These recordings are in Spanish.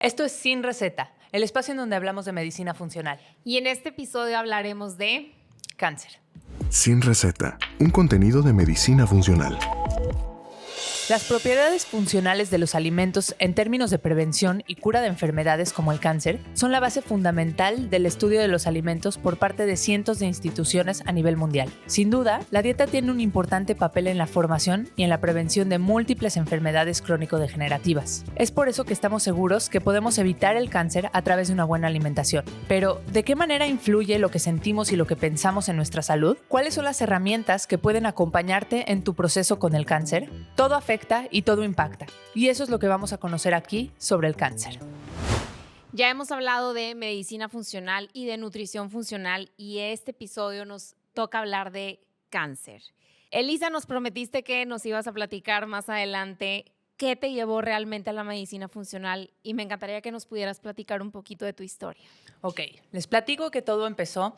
Esto es Sin Receta, el espacio en donde hablamos de medicina funcional. Y en este episodio hablaremos de Cáncer. Sin Receta, un contenido de medicina funcional. Las propiedades funcionales de los alimentos en términos de prevención y cura de enfermedades como el cáncer son la base fundamental del estudio de los alimentos por parte de cientos de instituciones a nivel mundial. Sin duda, la dieta tiene un importante papel en la formación y en la prevención de múltiples enfermedades crónico-degenerativas. Es por eso que estamos seguros que podemos evitar el cáncer a través de una buena alimentación. Pero, ¿de qué manera influye lo que sentimos y lo que pensamos en nuestra salud? ¿Cuáles son las herramientas que pueden acompañarte en tu proceso con el cáncer? Todo afecta y todo impacta. Y eso es lo que vamos a conocer aquí sobre el cáncer. Ya hemos hablado de medicina funcional y de nutrición funcional y este episodio nos toca hablar de cáncer. Elisa, nos prometiste que nos ibas a platicar más adelante qué te llevó realmente a la medicina funcional y me encantaría que nos pudieras platicar un poquito de tu historia. Ok, les platico que todo empezó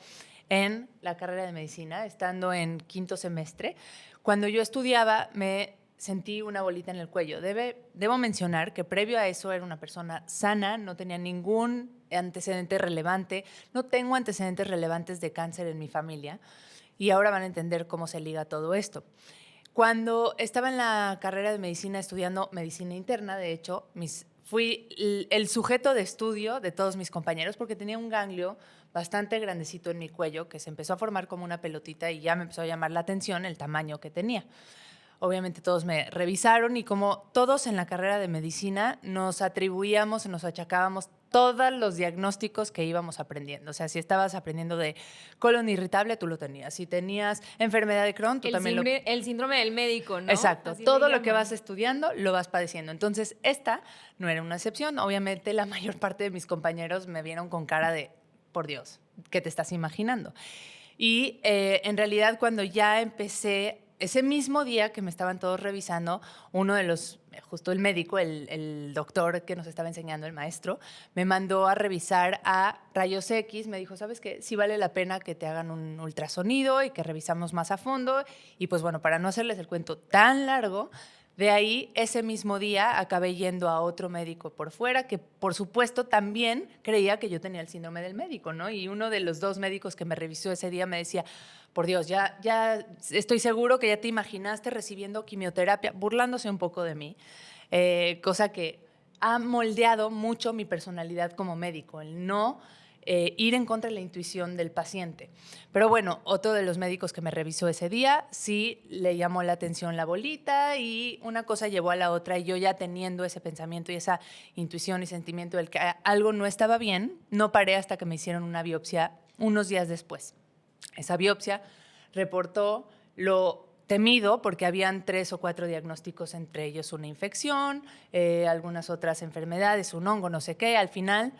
en la carrera de medicina, estando en quinto semestre. Cuando yo estudiaba, me sentí una bolita en el cuello. Debo mencionar que previo a eso era una persona sana, no tenía ningún antecedente relevante, no tengo antecedentes relevantes de cáncer en mi familia y ahora van a entender cómo se liga todo esto. Cuando estaba en la carrera de medicina estudiando medicina interna, de hecho, fui el sujeto de estudio de todos mis compañeros porque tenía un ganglio bastante grandecito en mi cuello que se empezó a formar como una pelotita y ya me empezó a llamar la atención el tamaño que tenía. Obviamente todos me revisaron y como todos en la carrera de medicina nos atribuíamos, nos achacábamos todos los diagnósticos que íbamos aprendiendo. O sea, si estabas aprendiendo de colon irritable, tú lo tenías. Si tenías enfermedad de Crohn, tú también lo... El síndrome del médico, ¿no? Exacto. Así Todo le lo que llaman. vas estudiando lo vas padeciendo. Entonces, esta no era una excepción. Obviamente, la mayor parte de mis compañeros me vieron con cara de, por Dios, ¿qué te estás imaginando? Y en realidad, cuando ya empecé... Ese mismo día que me estaban todos revisando, uno de los, justo el médico, el doctor que nos estaba enseñando, el maestro, me mandó a revisar a rayos X. Me dijo, ¿sabes qué? Sí vale la pena que te hagan un ultrasonido y que revisamos más a fondo. Y pues bueno, para no hacerles el cuento tan largo, de ahí, ese mismo día, acabé yendo a otro médico por fuera que, por supuesto, también creía que yo tenía el síndrome del médico, ¿no? Y uno de los dos médicos que me revisó ese día me decía, por Dios, ya estoy seguro que ya te imaginaste recibiendo quimioterapia, burlándose un poco de mí, cosa que ha moldeado mucho mi personalidad como médico, el no ir en contra de la intuición del paciente. Pero bueno, otro de los médicos que me revisó ese día sí le llamó la atención la bolita y una cosa llevó a la otra y yo ya teniendo ese pensamiento y esa intuición y sentimiento del que algo no estaba bien, no paré hasta que me hicieron una biopsia unos días después. Esa biopsia reportó lo temido porque habían 3 o 4 diagnósticos, entre ellos una infección, algunas otras enfermedades, un hongo, no sé qué. Al final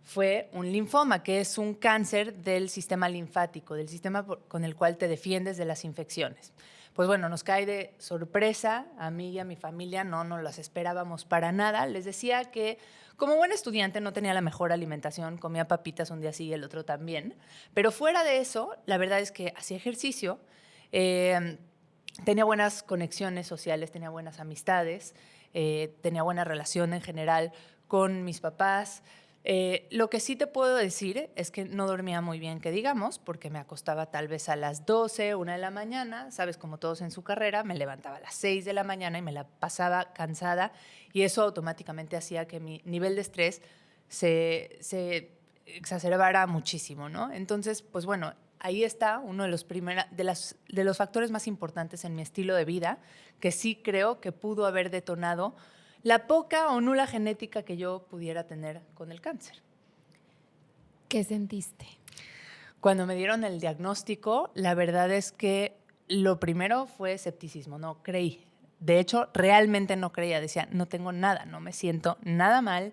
fue un linfoma, que es un cáncer del sistema linfático, del sistema con el cual te defiendes de las infecciones. Pues bueno, nos cae de sorpresa a mí y a mi familia, no nos las esperábamos para nada. Les decía que como buen estudiante no tenía la mejor alimentación, comía papitas un día sí y el otro también, pero fuera de eso, la verdad es que hacía ejercicio, tenía buenas conexiones sociales, tenía buenas amistades, tenía buena relación en general con mis papás. Lo que sí te puedo decir es que no dormía muy bien, que digamos, porque me acostaba tal vez a las 12, 1 de la mañana, sabes, como todos en su carrera, me levantaba a las 6 de la mañana y me la pasaba cansada y eso automáticamente hacía que mi nivel de estrés se exacerbara muchísimo, ¿no? Entonces, pues bueno, ahí está uno de los factores más importantes en mi estilo de vida, que sí creo que pudo haber detonado la poca o nula genética que yo pudiera tener con el cáncer. ¿Qué sentiste? Cuando me dieron el diagnóstico, la verdad es que lo primero fue escepticismo, no creí. De hecho, realmente no creía, decía, no tengo nada, no me siento nada mal.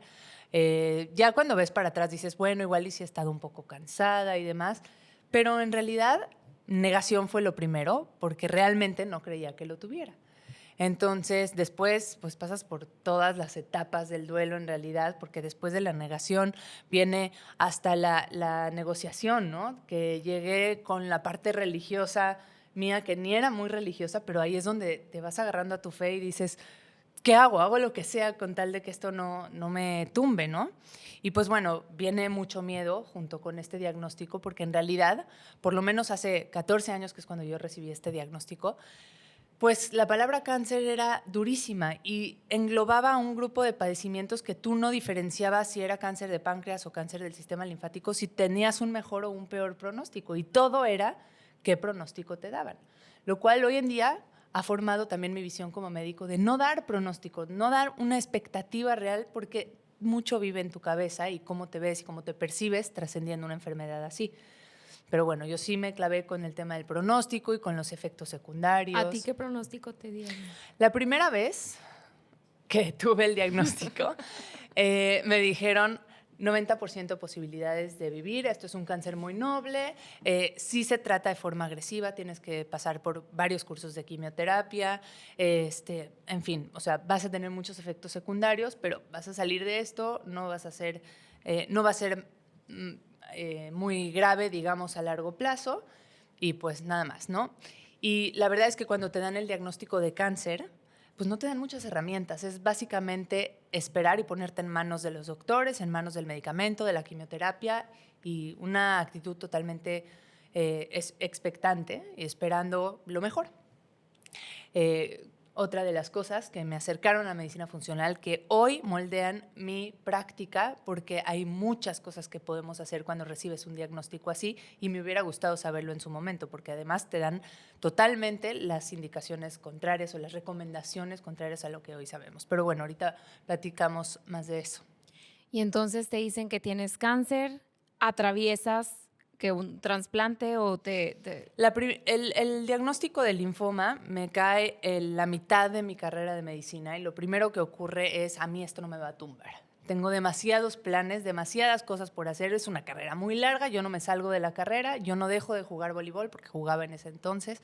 Ya cuando ves para atrás dices, bueno, igual y sí he estado un poco cansada y demás, pero en realidad negación fue lo primero porque realmente no creía que lo tuviera. Entonces, después, pues pasas por todas las etapas del duelo en realidad, porque después de la negación viene hasta la negociación, ¿no? Que llegué con la parte religiosa mía, que ni era muy religiosa, pero ahí es donde te vas agarrando a tu fe y dices, ¿qué hago? Hago lo que sea con tal de que esto no me tumbe, ¿no? Y pues bueno, viene mucho miedo junto con este diagnóstico, porque en realidad, por lo menos hace 14 años, que es cuando yo recibí este diagnóstico, pues la palabra cáncer era durísima y englobaba un grupo de padecimientos que tú no diferenciabas si era cáncer de páncreas o cáncer del sistema linfático, si tenías un mejor o un peor pronóstico. Y todo era qué pronóstico te daban. Lo cual hoy en día ha formado también mi visión como médico de no dar pronóstico, no dar una expectativa real, porque mucho vive en tu cabeza y cómo te ves y cómo te percibes trascendiendo una enfermedad así. Pero bueno, yo sí me clavé con el tema del pronóstico y con los efectos secundarios. ¿A ti qué pronóstico te dieron? La primera vez que tuve el diagnóstico, me dijeron 90% posibilidades de vivir, esto es un cáncer muy noble, sí se trata de forma agresiva, tienes que pasar por varios cursos de quimioterapia, en fin, o sea, vas a tener muchos efectos secundarios, pero vas a salir de esto, no va a ser muy grave, digamos, a largo plazo, y pues nada más, ¿no? Y la verdad es que cuando te dan el diagnóstico de cáncer, pues no te dan muchas herramientas. Es básicamente esperar y ponerte en manos de los doctores, en manos del medicamento, de la quimioterapia, y una actitud totalmente expectante y esperando lo mejor. Otra de las cosas que me acercaron a la medicina funcional, que hoy moldean mi práctica, porque hay muchas cosas que podemos hacer cuando recibes un diagnóstico así, y me hubiera gustado saberlo en su momento, porque además te dan totalmente las indicaciones contrarias o las recomendaciones contrarias a lo que hoy sabemos. Pero bueno, ahorita platicamos más de eso. Y entonces te dicen que tienes cáncer, atraviesas que un trasplante o El diagnóstico del linfoma me cae en la mitad de mi carrera de medicina, y lo primero que ocurre es: a mí esto no me va a tumbar. Tengo demasiados planes, demasiadas cosas por hacer, es una carrera muy larga, yo no me salgo de la carrera, yo no dejo de jugar voleibol porque jugaba en ese entonces,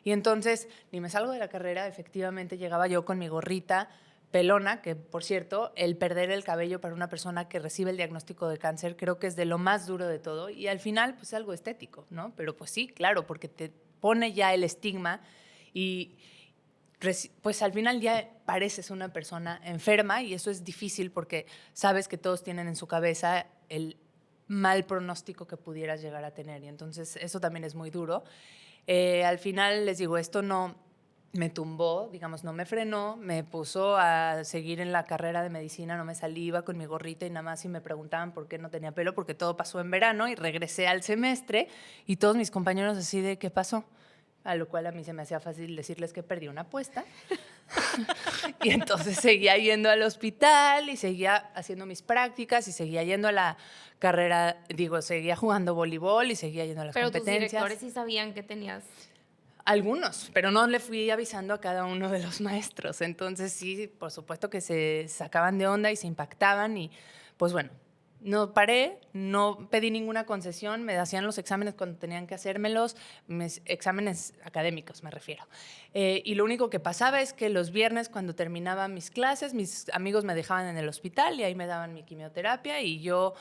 y entonces ni me salgo de la carrera. Efectivamente llegaba yo con mi gorrita pelona, que por cierto, el perder el cabello para una persona que recibe el diagnóstico de cáncer creo que es de lo más duro de todo, y al final pues es algo estético, ¿no? Pero pues sí, claro, porque te pone ya el estigma y pues al final ya pareces una persona enferma, y eso es difícil porque sabes que todos tienen en su cabeza el mal pronóstico que pudieras llegar a tener, y entonces eso también es muy duro. Al final les digo, esto no me tumbó, digamos, no me frenó, me puso a seguir en la carrera de medicina, no me salí, iba con mi gorrita y nada más, y me preguntaban por qué no tenía pelo, porque todo pasó en verano, y regresé al semestre y todos mis compañeros así de ¿qué pasó? A lo cual a mí se me hacía fácil decirles que perdí una apuesta. Y entonces seguía yendo al hospital y seguía haciendo mis prácticas y seguía yendo a la carrera, seguía jugando voleibol y seguía yendo a las competencias. Pero tus directores sí sabían que tenías... Algunos, pero no le fui avisando a cada uno de los maestros. Entonces sí, por supuesto que se sacaban de onda y se impactaban, y pues bueno, no paré, no pedí ninguna concesión, me hacían los exámenes cuando tenían que hacérmelos, mis exámenes académicos me refiero. Y lo único que pasaba es que los viernes, cuando terminaba mis clases, mis amigos me dejaban en el hospital y ahí me daban mi quimioterapia, y yo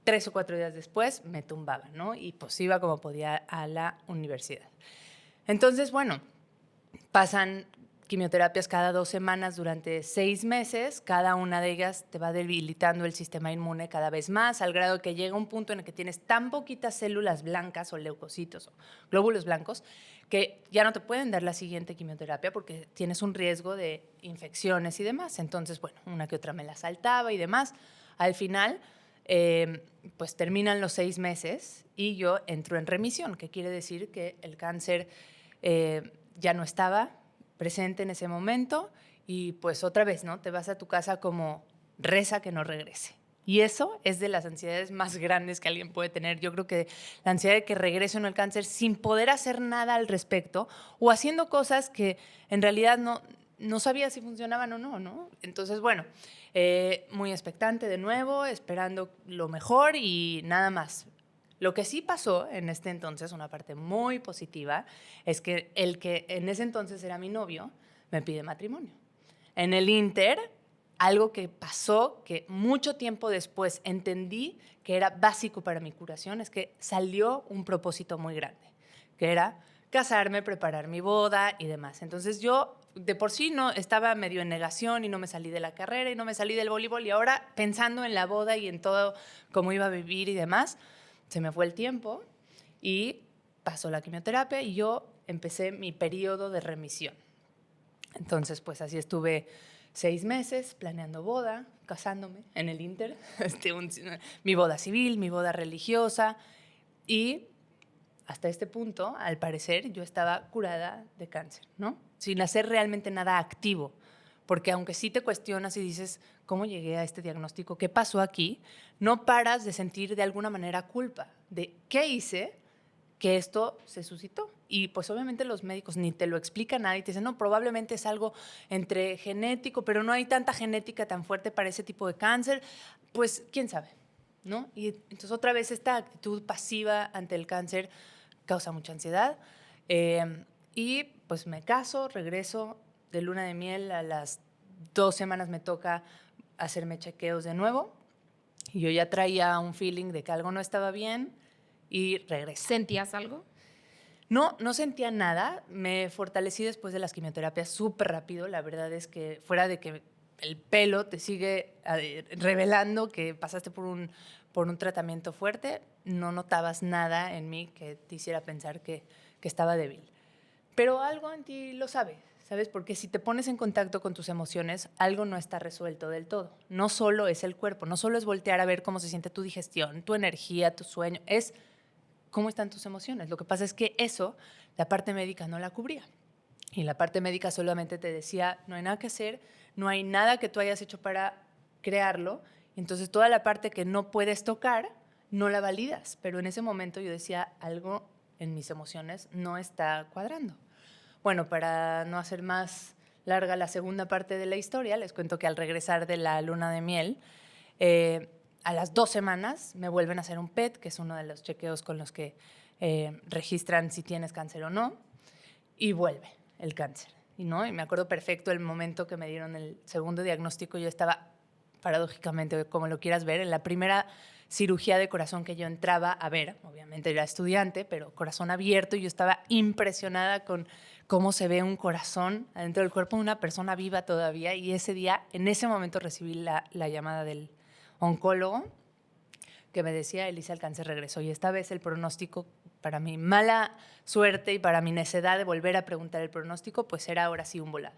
3 o 4 días después me tumbaba, ¿no? Y pues iba como podía a la universidad. Entonces, bueno, pasan quimioterapias cada 2 semanas durante 6 meses. Cada una de ellas te va debilitando el sistema inmune cada vez más, al grado que llega un punto en el que tienes tan poquitas células blancas o leucocitos o glóbulos blancos que ya no te pueden dar la siguiente quimioterapia porque tienes un riesgo de infecciones y demás. Entonces, bueno, una que otra me la saltaba y demás. Al final, pues terminan los 6 meses y yo entro en remisión, que quiere decir que el cáncer ya no estaba presente en ese momento, y pues otra vez, ¿no? Te vas a tu casa como reza que no regrese. Y eso es de las ansiedades más grandes que alguien puede tener. Yo creo que la ansiedad de que regrese o no el cáncer sin poder hacer nada al respecto, o haciendo cosas que en realidad no sabía si funcionaban o no, ¿no? Entonces, bueno, muy expectante de nuevo, esperando lo mejor y nada más. Lo que sí pasó en este entonces, una parte muy positiva, es que el que en ese entonces era mi novio me pide matrimonio. En el Inter, algo que pasó, que mucho tiempo después entendí que era básico para mi curación, es que salió un propósito muy grande, que era casarme, preparar mi boda y demás. Entonces yo de por sí no estaba medio en negación y no me salí de la carrera y no me salí del voleibol, y ahora pensando en la boda y en todo cómo iba a vivir y demás, se me fue el tiempo y pasó la quimioterapia y yo empecé mi periodo de remisión. Entonces, pues así estuve 6 meses planeando boda, casándome en el Inter, mi boda civil, mi boda religiosa, y hasta este punto, al parecer, yo estaba curada de cáncer, ¿no? Sin hacer realmente nada activo, porque aunque sí te cuestionas y dices, ¿cómo llegué a este diagnóstico? ¿Qué pasó aquí? No paras de sentir de alguna manera culpa de qué hice que esto se suscitó. Y pues obviamente los médicos ni te lo explican nada y te dicen, no, probablemente es algo entre genético, pero no hay tanta genética tan fuerte para ese tipo de cáncer. Pues, quién sabe, ¿no? Y entonces otra vez esta actitud pasiva ante el cáncer causa mucha ansiedad. Y pues me caso, regreso de luna de miel, a las 2 semanas me toca hacerme chequeos de nuevo y yo ya traía un feeling de que algo no estaba bien y regresé. ¿Sentías algo? No, no sentía nada. Me fortalecí después de las quimioterapias súper rápido. La verdad es que fuera de que el pelo te sigue revelando que pasaste por un tratamiento fuerte, no notabas nada en mí que te hiciera pensar que estaba débil. Pero algo en ti lo sabe, ¿sabes? Porque si te pones en contacto con tus emociones, algo no está resuelto del todo. No solo es el cuerpo, no solo es voltear a ver cómo se siente tu digestión, tu energía, tu sueño, es cómo están tus emociones. Lo que pasa es que eso, la parte médica no la cubría. Y la parte médica solamente te decía, no hay nada que hacer, no hay nada que tú hayas hecho para crearlo. Entonces, toda la parte que no puedes tocar, no la validas. Pero en ese momento yo decía, algo en mis emociones no está cuadrando. Bueno, para no hacer más larga la segunda parte de la historia, les cuento que al regresar de la luna de miel, a las 2 semanas me vuelven a hacer un PET, que es uno de los chequeos con los que registran si tienes cáncer o no, y vuelve el cáncer. Y me acuerdo perfecto el momento que me dieron el segundo diagnóstico. Yo estaba, paradójicamente, como lo quieras ver, en la primera cirugía de corazón que yo entraba a ver. Obviamente era estudiante, pero corazón abierto, y yo estaba impresionada con cómo se ve un corazón adentro del cuerpo de una persona viva todavía. Y ese día, en ese momento, recibí la llamada del oncólogo que me decía, Elisa, el cáncer regresó. Y esta vez el pronóstico, para mi mala suerte y para mi necedad de volver a preguntar el pronóstico, pues era ahora sí un volado.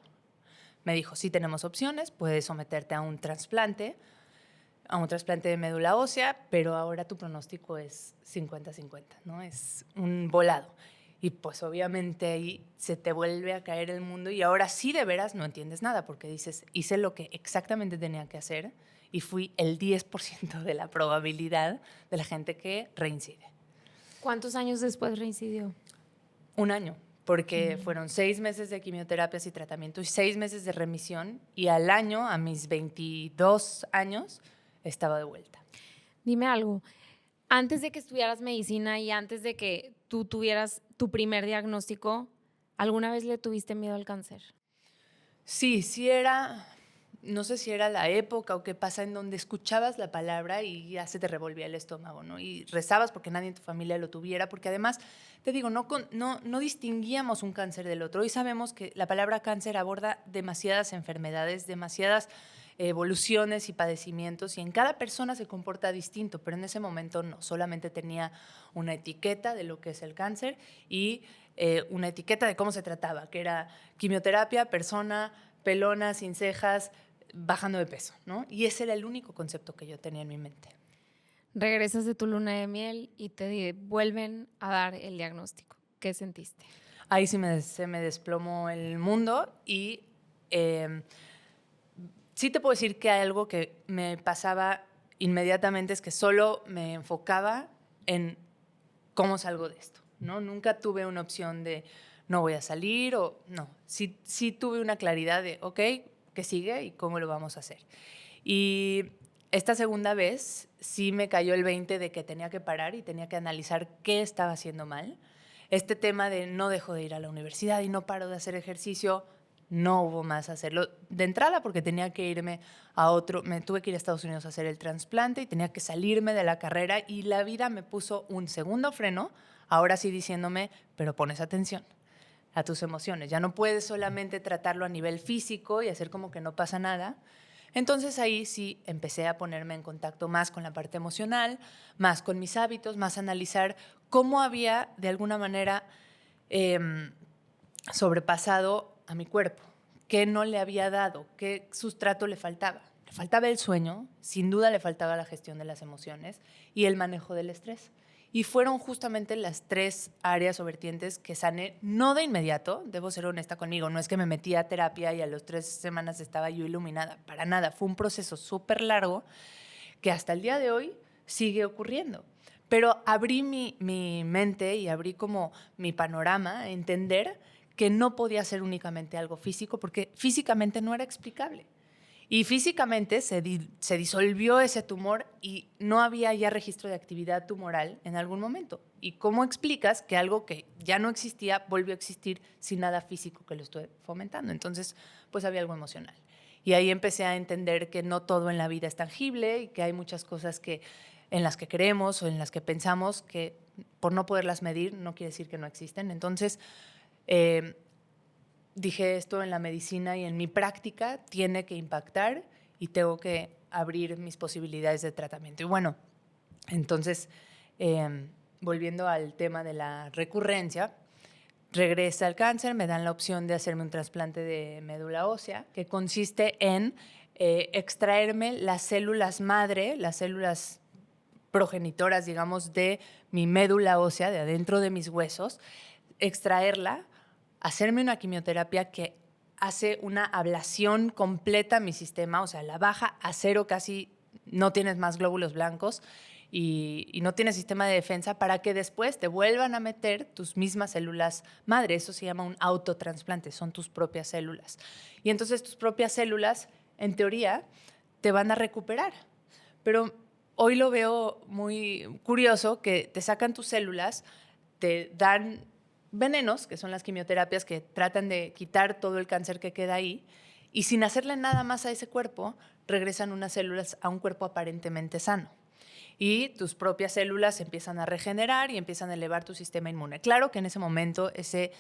Me dijo, sí tenemos opciones, puedes someterte a un trasplante de médula ósea, pero ahora tu pronóstico es 50-50, ¿no? Es un volado. Y pues obviamente ahí se te vuelve a caer el mundo y ahora sí de veras no entiendes nada, porque dices, hice lo que exactamente tenía que hacer y fui el 10% de la probabilidad de la gente que reincide. ¿Cuántos años después reincidió? 1 año, porque fueron 6 meses de quimioterapias y tratamiento y 6 meses de remisión, y al año, a mis 22 años, estaba de vuelta. Dime algo, antes de que estudiaras medicina y antes de que tú tuvieras tu primer diagnóstico, ¿alguna vez le tuviste miedo al cáncer? Sí era, no sé si era la época o qué pasa, en donde escuchabas la palabra y ya se te revolvía el estómago, ¿no? Y rezabas porque nadie en tu familia lo tuviera, porque además, te digo, no distinguíamos un cáncer del otro. Hoy sabemos que la palabra cáncer aborda demasiadas enfermedades, demasiadas evoluciones y padecimientos, y en cada persona se comporta distinto, pero en ese momento no, solamente tenía una etiqueta de lo que es el cáncer y una etiqueta de cómo se trataba, que era quimioterapia, persona pelona, sin cejas, bajando de peso, ¿no? Y ese era el único concepto que yo tenía en mi mente. Regresas de tu luna de miel y te vuelven a dar el diagnóstico. ¿Qué sentiste? Ahí sí se me desplomó el mundo y sí te puedo decir que algo que me pasaba inmediatamente es que solo me enfocaba en cómo salgo de esto, ¿no? Nunca tuve una opción de no voy a salir o no. Sí tuve una claridad de, ok, ¿qué sigue y cómo lo vamos a hacer? Y esta segunda vez sí me cayó el 20 de que tenía que parar y tenía que analizar qué estaba haciendo mal. Este tema de no dejo de ir a la universidad y no paro de hacer ejercicio, no hubo más hacerlo de entrada porque tenía que irme me tuve que ir a Estados Unidos a hacer el trasplante y tenía que salirme de la carrera, y la vida me puso un segundo freno ahora sí diciéndome, pero pones atención a tus emociones. Ya no puedes solamente tratarlo a nivel físico y hacer como que no pasa nada. Entonces ahí sí empecé a ponerme en contacto más con la parte emocional, más con mis hábitos, más a analizar cómo había de alguna manera sobrepasado a mi cuerpo, qué no le había dado, qué sustrato le faltaba. Le faltaba el sueño, sin duda le faltaba la gestión de las emociones y el manejo del estrés. Y fueron justamente las 3 áreas o vertientes que sané, no de inmediato, debo ser honesta conmigo, no es que me metí a terapia y a las 3 semanas estaba yo iluminada, para nada, fue un proceso súper largo que hasta el día de hoy sigue ocurriendo. Pero abrí mi mente y abrí como mi panorama a entender que no podía ser únicamente algo físico, porque físicamente no era explicable. Y físicamente se disolvió ese tumor y no había ya registro de actividad tumoral en algún momento. ¿Y cómo explicas que algo que ya no existía volvió a existir sin nada físico que lo esté fomentando? Entonces, pues había algo emocional. Y ahí empecé a entender que no todo en la vida es tangible y que hay muchas cosas en las que creemos o en las que pensamos que por no poderlas medir no quiere decir que no existen. Entonces, dije esto en la medicina y en mi práctica tiene que impactar y tengo que abrir mis posibilidades de tratamiento. Y bueno, entonces, volviendo al tema de la recurrencia, regresa el cáncer, me dan la opción de hacerme un trasplante de médula ósea, que consiste en extraerme las células madre, las células progenitoras, digamos, de mi médula ósea, de adentro de mis huesos, extraerla, hacerme una quimioterapia que hace una ablación completa a mi sistema, o sea, la baja a cero, casi no tienes más glóbulos blancos y no tienes sistema de defensa para que después te vuelvan a meter tus mismas células madre. Eso se llama un autotransplante, son tus propias células. Y entonces tus propias células, en teoría, te van a recuperar. Pero hoy lo veo muy curioso que te sacan tus células, te dan venenos, que son las quimioterapias que tratan de quitar todo el cáncer que queda ahí, y sin hacerle nada más a ese cuerpo, regresan unas células a un cuerpo aparentemente sano. Y tus propias células empiezan a regenerar y empiezan a elevar tu sistema inmune. Claro que en ese momento ese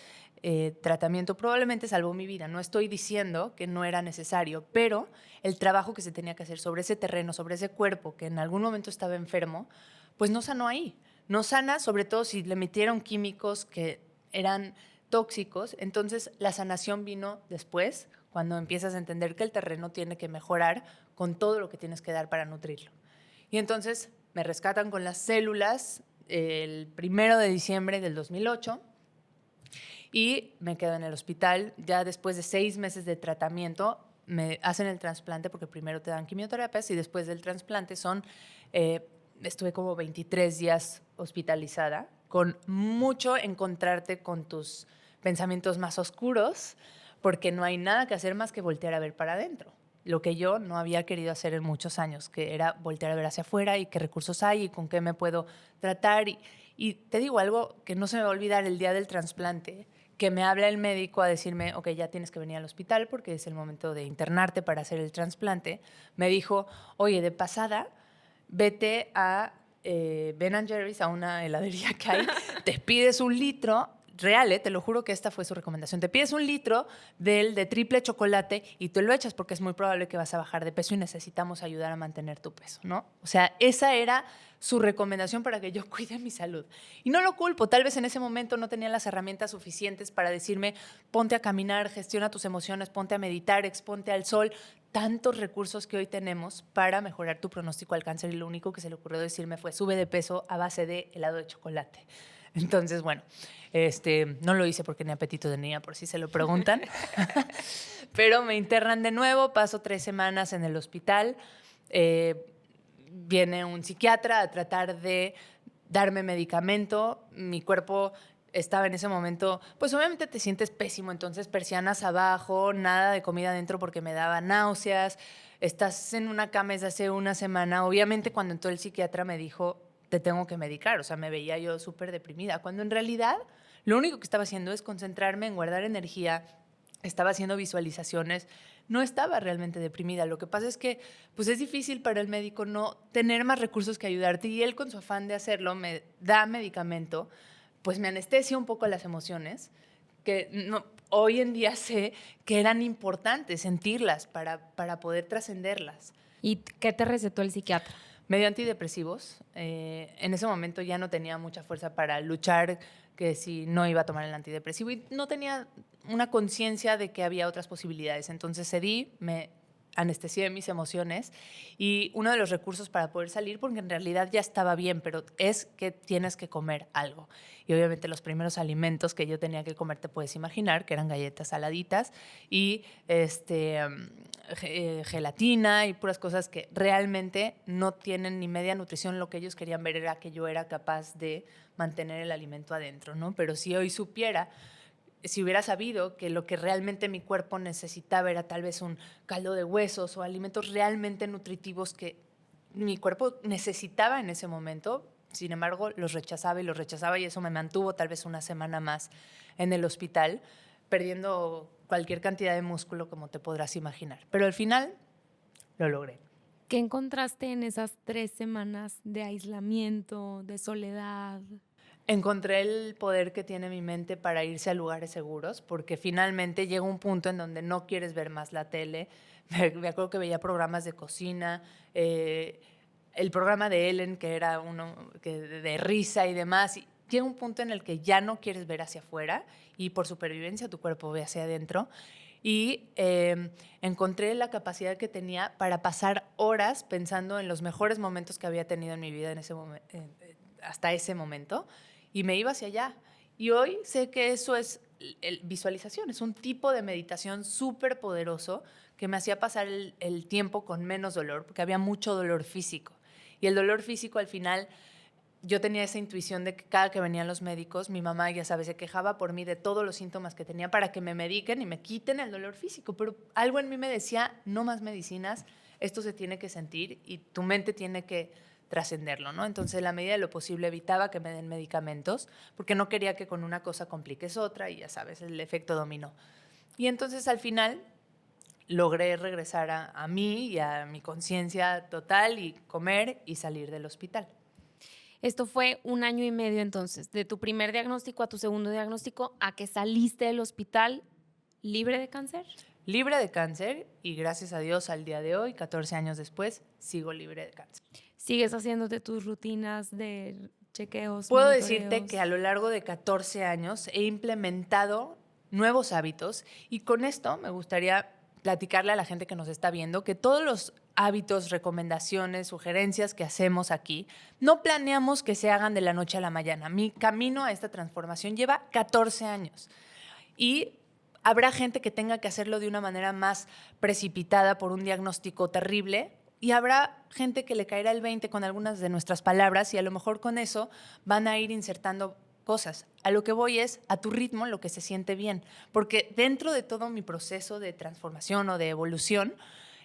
tratamiento probablemente salvó mi vida. No estoy diciendo que no era necesario, pero el trabajo que se tenía que hacer sobre ese terreno, sobre ese cuerpo que en algún momento estaba enfermo, pues no sanó ahí. No sana, sobre todo si le metieron químicos que eran tóxicos. Entonces la sanación vino después, cuando empiezas a entender que el terreno tiene que mejorar con todo lo que tienes que dar para nutrirlo. Y entonces me rescatan con las células el 1 de diciembre del 2008 y me quedo en el hospital. Ya después de 6 meses de tratamiento me hacen el trasplante, porque primero te dan quimioterapias y después del trasplante estuve como 23 días hospitalizada, con mucho encontrarte con tus pensamientos más oscuros, porque no hay nada que hacer más que voltear a ver para adentro. Lo que yo no había querido hacer en muchos años, que era voltear a ver hacia afuera y qué recursos hay y con qué me puedo tratar. Y te digo algo que no se me va a olvidar: el día del trasplante, que me habla el médico a decirme, ok, ya tienes que venir al hospital porque es el momento de internarte para hacer el trasplante. Me dijo, oye, de pasada, vete a Ben & Jerry's, a una heladería que hay, te pides 1 litro, real, te lo juro que esta fue su recomendación, te pides 1 litro de triple chocolate y te lo echas porque es muy probable que vas a bajar de peso y necesitamos ayudar a mantener tu peso, ¿no? O sea, esa era su recomendación para que yo cuide mi salud. Y no lo culpo, tal vez en ese momento no tenía las herramientas suficientes para decirme, ponte a caminar, gestiona tus emociones, ponte a meditar, exponte al sol. Tantos recursos que hoy tenemos para mejorar tu pronóstico al cáncer, y lo único que se le ocurrió decirme fue, sube de peso a base de helado de chocolate. Entonces, bueno, no lo hice porque ni apetito tenía, por si se lo preguntan. Pero me internan de nuevo, paso 3 semanas en el hospital. Viene un psiquiatra a tratar de darme medicamento. Mi cuerpo estaba en ese momento, pues obviamente te sientes pésimo, entonces persianas abajo, nada de comida adentro porque me daba náuseas. Estás en una cama desde hace una semana. Obviamente cuando entró el psiquiatra me dijo, te tengo que medicar. O sea, me veía yo súper deprimida, cuando en realidad lo único que estaba haciendo es concentrarme en guardar energía. Estaba haciendo visualizaciones, no estaba realmente deprimida. Lo que pasa es que pues es difícil para el médico no tener más recursos que ayudarte, y él, con su afán de hacerlo, me da medicamento, pues me anestesia un poco las emociones, que hoy en día sé que eran importantes sentirlas para poder trascenderlas. ¿Y qué te recetó el psiquiatra? Me dio antidepresivos. En ese momento ya no tenía mucha fuerza para luchar, que si no iba a tomar el antidepresivo, y no tenía una conciencia de que había otras posibilidades. Entonces cedí, me anestesié mis emociones, y uno de los recursos para poder salir, porque en realidad ya estaba bien, pero es que tienes que comer algo. Y obviamente los primeros alimentos que yo tenía que comer, te puedes imaginar, que eran galletas saladitas y gelatina y puras cosas que realmente no tienen ni media nutrición. Lo que ellos querían ver era que yo era capaz de mantener el alimento adentro, ¿no? Pero si hoy supiera, si hubiera sabido que lo que realmente mi cuerpo necesitaba era tal vez un caldo de huesos o alimentos realmente nutritivos que mi cuerpo necesitaba en ese momento, sin embargo, los rechazaba y eso me mantuvo tal vez una semana más en el hospital, perdiendo cualquier cantidad de músculo, como te podrás imaginar. Pero al final lo logré. ¿Qué encontraste en esas 3 semanas de aislamiento, de soledad? Encontré el poder que tiene mi mente para irse a lugares seguros, porque finalmente llega un punto en donde no quieres ver más la tele. Me acuerdo que veía programas de cocina, el programa de Ellen, que era uno de risa y demás. Y llega un punto en el que ya no quieres ver hacia afuera y por supervivencia tu cuerpo ve hacia adentro. Y encontré la capacidad que tenía para pasar horas pensando en los mejores momentos que había tenido en mi vida hasta ese momento, y me iba hacia allá. Y hoy sé que eso es visualización, es un tipo de meditación súper poderoso que me hacía pasar el tiempo con menos dolor, porque había mucho dolor físico. Y el dolor físico al final, yo tenía esa intuición de que cada que venían los médicos, mi mamá, ya sabes, se quejaba por mí de todos los síntomas que tenía para que me mediquen y me quiten el dolor físico. Pero algo en mí me decía, no más medicinas, esto se tiene que sentir y tu mente tiene que trascenderlo, ¿no? Entonces, en la medida de lo posible, evitaba que me den medicamentos porque no quería que con una cosa compliques otra y ya sabes, el efecto dominó. Y entonces, al final, logré regresar a mí y a mi conciencia total y comer y salir del hospital. Esto fue 1 año y medio entonces, de tu primer diagnóstico a tu segundo diagnóstico, a que saliste del hospital libre de cáncer. Libre de cáncer y gracias a Dios al día de hoy, 14 años después, sigo libre de cáncer. ¿Sigues haciéndote tus rutinas de chequeos? Puedo monitoreos? decirte que a lo largo de 14 años he implementado nuevos hábitos y con esto me gustaría platicarle a la gente que nos está viendo que todos los hábitos, recomendaciones, sugerencias que hacemos aquí, no planeamos que se hagan de la noche a la mañana. Mi camino a esta transformación lleva 14 años y habrá gente que tenga que hacerlo de una manera más precipitada por un diagnóstico terrible y habrá gente que le caerá el 20 con algunas de nuestras palabras y a lo mejor con eso van a ir insertando cosas. A lo que voy es a tu ritmo, lo que se siente bien, porque dentro de todo mi proceso de transformación o de evolución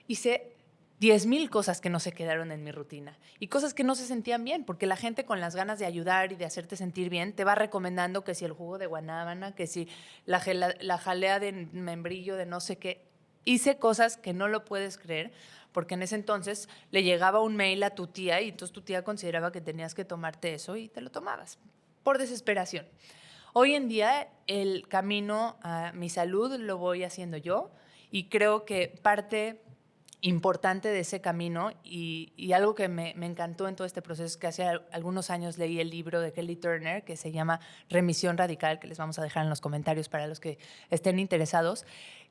hice 10,000 cosas que no se quedaron en mi rutina y cosas que no se sentían bien, porque la gente con las ganas de ayudar y de hacerte sentir bien te va recomendando que si el jugo de guanábana, que si la jalea de membrillo de no sé qué. Hice cosas que no lo puedes creer, porque en ese entonces le llegaba un mail a tu tía y entonces tu tía consideraba que tenías que tomarte eso y te lo tomabas por desesperación. Hoy en día el camino a mi salud lo voy haciendo yo y creo que parte importante de ese camino y algo que me encantó en todo este proceso es que hace algunos años leí el libro de Kelly Turner que se llama Remisión Radical, que les vamos a dejar en los comentarios para los que estén interesados,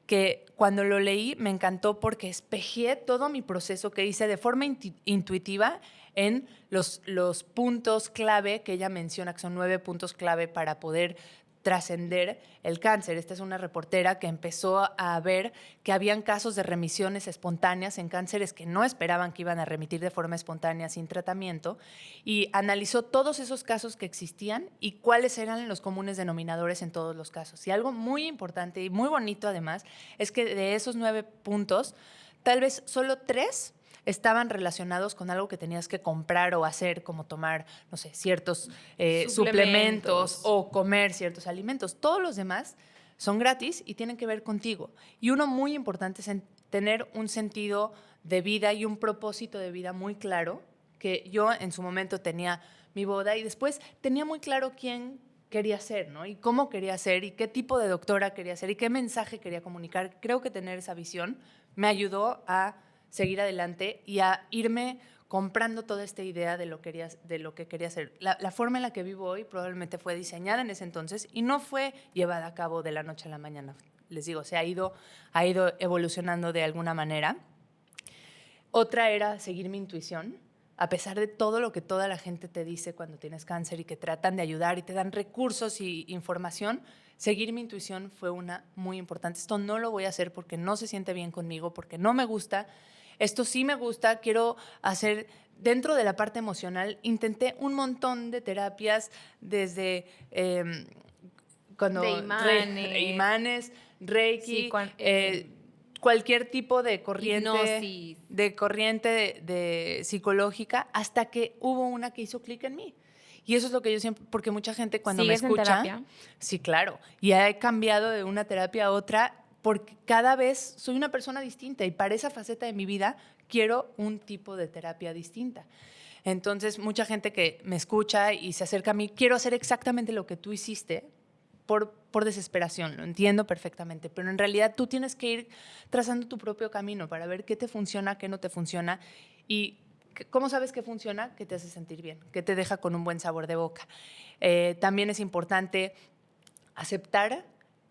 que cuando lo leí me encantó porque espejé todo mi proceso que hice de forma intuitiva en los puntos clave que ella menciona, que son 9 puntos clave para poder trascender el cáncer. Esta es una reportera que empezó a ver que habían casos de remisiones espontáneas en cánceres que no esperaban que iban a remitir de forma espontánea sin tratamiento y analizó todos esos casos que existían y cuáles eran los comunes denominadores en todos los casos. Y algo muy importante y muy bonito además es que de esos 9 puntos, tal vez solo 3 estaban relacionados con algo que tenías que comprar o hacer, como tomar, no sé, ciertos suplementos o comer ciertos alimentos. Todos los demás son gratis y tienen que ver contigo. Y uno muy importante es tener un sentido de vida y un propósito de vida muy claro, que yo en su momento tenía mi boda y después tenía muy claro quién quería ser, ¿no? Y cómo quería ser, y qué tipo de doctora quería ser, y qué mensaje quería comunicar. Creo que tener esa visión me ayudó a seguir adelante y a irme comprando toda esta idea de lo que quería hacer. La forma en la que vivo hoy probablemente fue diseñada en ese entonces y no fue llevada a cabo de la noche a la mañana. Les digo, ha ido evolucionando de alguna manera. Otra era seguir mi intuición, a pesar de todo lo que toda la gente te dice cuando tienes cáncer y que tratan de ayudar y te dan recursos y información. Seguir mi intuición fue una muy importante. Esto no lo voy a hacer porque no se siente bien conmigo, porque no me gusta. Esto sí me gusta, quiero hacer. Dentro de la parte emocional, intenté un montón de terapias desde De imanes, Reiki, sí, cualquier tipo de corriente, hipnosis. de psicológica, hasta que hubo una que hizo clic en mí. Y eso es lo que yo siempre, porque mucha gente cuando me ¿Sigues en escucha, terapia? sí, claro, y he cambiado de una terapia a otra porque cada vez soy una persona distinta y para esa faceta de mi vida quiero un tipo de terapia distinta. Entonces, mucha gente que me escucha y se acerca a mí, quiero hacer exactamente lo que tú hiciste, por desesperación, lo entiendo perfectamente, pero en realidad tú tienes que ir trazando tu propio camino para ver qué te funciona, qué no te funciona y cómo sabes qué funciona, qué te hace sentir bien, qué te deja con un buen sabor de boca. También es importante aceptar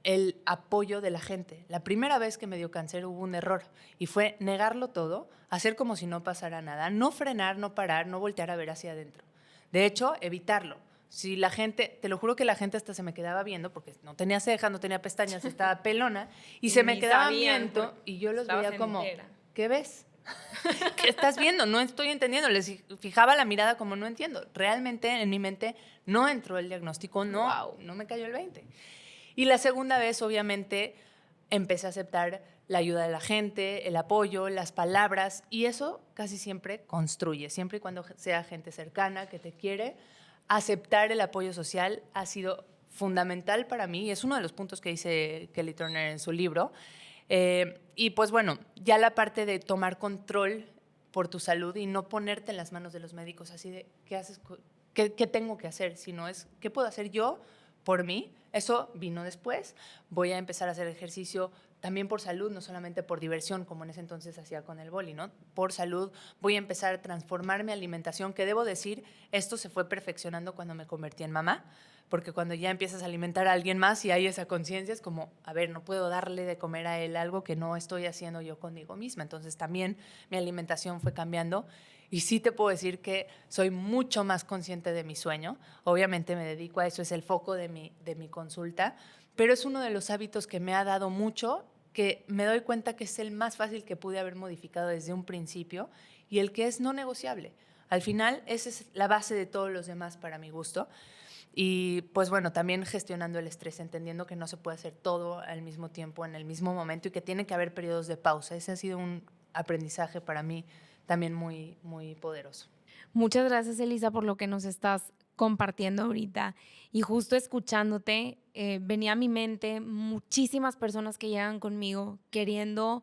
el apoyo de la gente. La primera vez que me dio cáncer hubo un error y fue negarlo todo, hacer como si no pasara nada, no frenar, no parar, no voltear a ver hacia adentro. De hecho, evitarlo. Si la gente, te lo juro que la gente hasta se me quedaba viendo, porque no tenía cejas, no tenía pestañas, estaba pelona, y se me quedaban viendo, y yo los veía como, ¿qué ves? ¿Qué estás viendo? No estoy entendiendo. Les fijaba la mirada como no entiendo. Realmente en mi mente no entró el diagnóstico, no me cayó el 20. Y la segunda vez, obviamente, empecé a aceptar la ayuda de la gente, el apoyo, las palabras, y eso casi siempre construye, siempre y cuando sea gente cercana que te quiere. Aceptar el apoyo social ha sido fundamental para mí y es uno de los puntos que dice Kelly Turner en su libro. Y pues bueno, ya la parte de tomar control por tu salud y no ponerte en las manos de los médicos así de qué haces, qué tengo que hacer, sino es qué puedo hacer yo por mí. Eso vino después. Voy a empezar a hacer ejercicio también por salud, no solamente por diversión, como en ese entonces hacía con el boli, ¿no? Por salud voy a empezar a transformar mi alimentación, que debo decir, esto se fue perfeccionando cuando me convertí en mamá, porque cuando ya empiezas a alimentar a alguien más y hay esa conciencia, es como, a ver, no puedo darle de comer a él algo que no estoy haciendo yo conmigo misma. Entonces también mi alimentación fue cambiando. Y sí te puedo decir que soy mucho más consciente de mi sueño. Obviamente me dedico a eso, es el foco de mi consulta, pero es uno de los hábitos que me ha dado mucho, que me doy cuenta que es el más fácil que pude haber modificado desde un principio y el que es no negociable. Al final, esa es la base de todos los demás para mi gusto. Y pues bueno, también gestionando el estrés, entendiendo que no se puede hacer todo al mismo tiempo, en el mismo momento y que tiene que haber periodos de pausa. Ese ha sido un aprendizaje para mí también muy, muy poderoso. Muchas gracias, Elisa, por lo que nos estás compartiendo ahorita. Y justo escuchándote, venía a mi mente muchísimas personas que llegan conmigo queriendo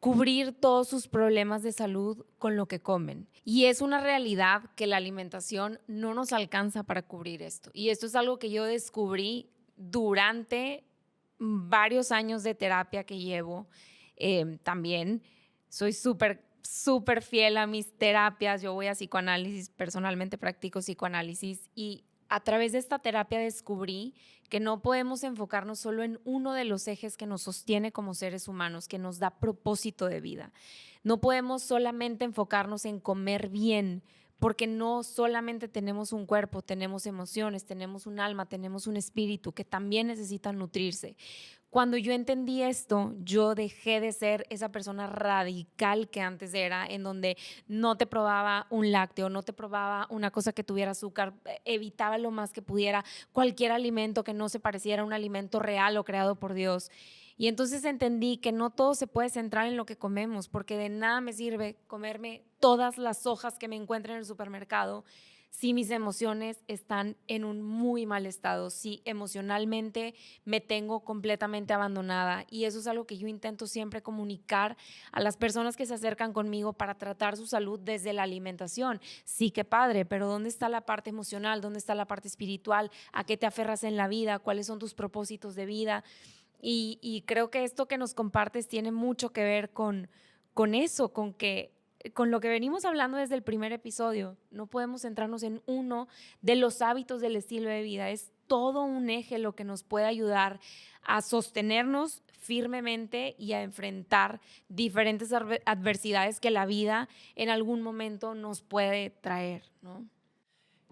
cubrir todos sus problemas de salud con lo que comen. Y es una realidad que la alimentación no nos alcanza para cubrir esto. Y esto es algo que yo descubrí durante varios años de terapia que llevo. También soy súper fiel a mis terapias. Yo voy a psicoanálisis, personalmente practico psicoanálisis y a través de esta terapia descubrí que no podemos enfocarnos solo en uno de los ejes que nos sostiene como seres humanos, que nos da propósito de vida. No podemos solamente enfocarnos en comer bien, porque no solamente tenemos un cuerpo, tenemos emociones, tenemos un alma, tenemos un espíritu que también necesitan nutrirse. Cuando yo entendí esto, yo dejé de ser esa persona radical que antes era, en donde no te probaba un lácteo, no te probaba una cosa que tuviera azúcar, evitaba lo más que pudiera cualquier alimento que no se pareciera a un alimento real o creado por Dios. Y entonces entendí que no todo se puede centrar en lo que comemos, porque de nada me sirve comerme todas las hojas que me encuentre en el supermercado si mis emociones están en un muy mal estado, si emocionalmente me tengo completamente abandonada. Y eso es algo que yo intento siempre comunicar a las personas que se acercan conmigo para tratar su salud desde la alimentación. Sí, qué padre, pero ¿dónde está la parte emocional? ¿Dónde está la parte espiritual? ¿A qué te aferras en la vida? ¿Cuáles son tus propósitos de vida? Y creo que esto que nos compartes tiene mucho que ver con eso, con lo que venimos hablando desde el primer episodio. No podemos centrarnos en uno de los hábitos del estilo de vida. Es todo un eje lo que nos puede ayudar a sostenernos firmemente y a enfrentar diferentes adversidades que la vida en algún momento nos puede traer, ¿no?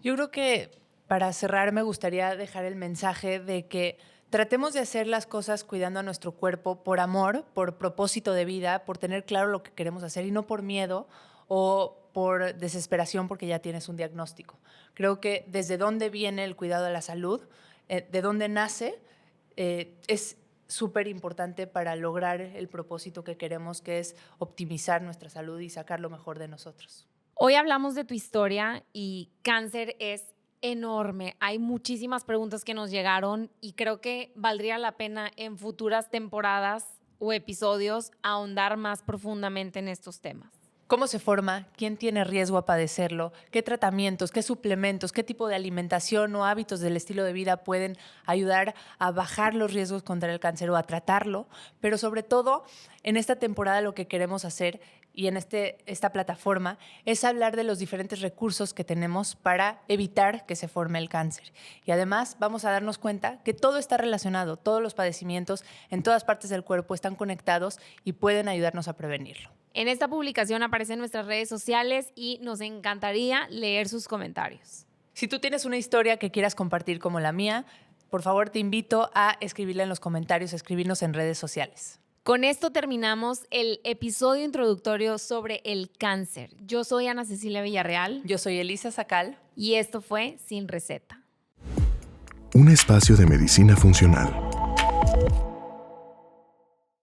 Yo creo que para cerrar me gustaría dejar el mensaje de que tratemos de hacer las cosas cuidando a nuestro cuerpo por amor, por propósito de vida, por tener claro lo que queremos hacer y no por miedo o por desesperación porque ya tienes un diagnóstico. Creo que desde dónde viene el cuidado de la salud, de dónde nace, es súper importante para lograr el propósito que queremos, que es optimizar nuestra salud y sacar lo mejor de nosotros. Hoy hablamos de tu historia y cáncer es enorme. Hay muchísimas preguntas que nos llegaron y creo que valdría la pena en futuras temporadas o episodios ahondar más profundamente en estos temas. ¿Cómo se forma? ¿Quién tiene riesgo a padecerlo? ¿Qué tratamientos, qué suplementos, qué tipo de alimentación o hábitos del estilo de vida pueden ayudar a bajar los riesgos contra el cáncer o a tratarlo? Pero sobre todo, en esta temporada lo que queremos hacer y en esta plataforma es hablar de los diferentes recursos que tenemos para evitar que se forme el cáncer. Y además vamos a darnos cuenta que todo está relacionado, todos los padecimientos en todas partes del cuerpo están conectados y pueden ayudarnos a prevenirlo. En esta publicación aparecen nuestras redes sociales y nos encantaría leer sus comentarios. Si tú tienes una historia que quieras compartir como la mía, por favor te invito a escribirla en los comentarios, a escribirnos en redes sociales. Con esto terminamos el episodio introductorio sobre el cáncer. Yo soy Ana Cecilia Villarreal. Yo soy Elisa Sacal. Y esto fue Sin Receta. Un espacio de medicina funcional.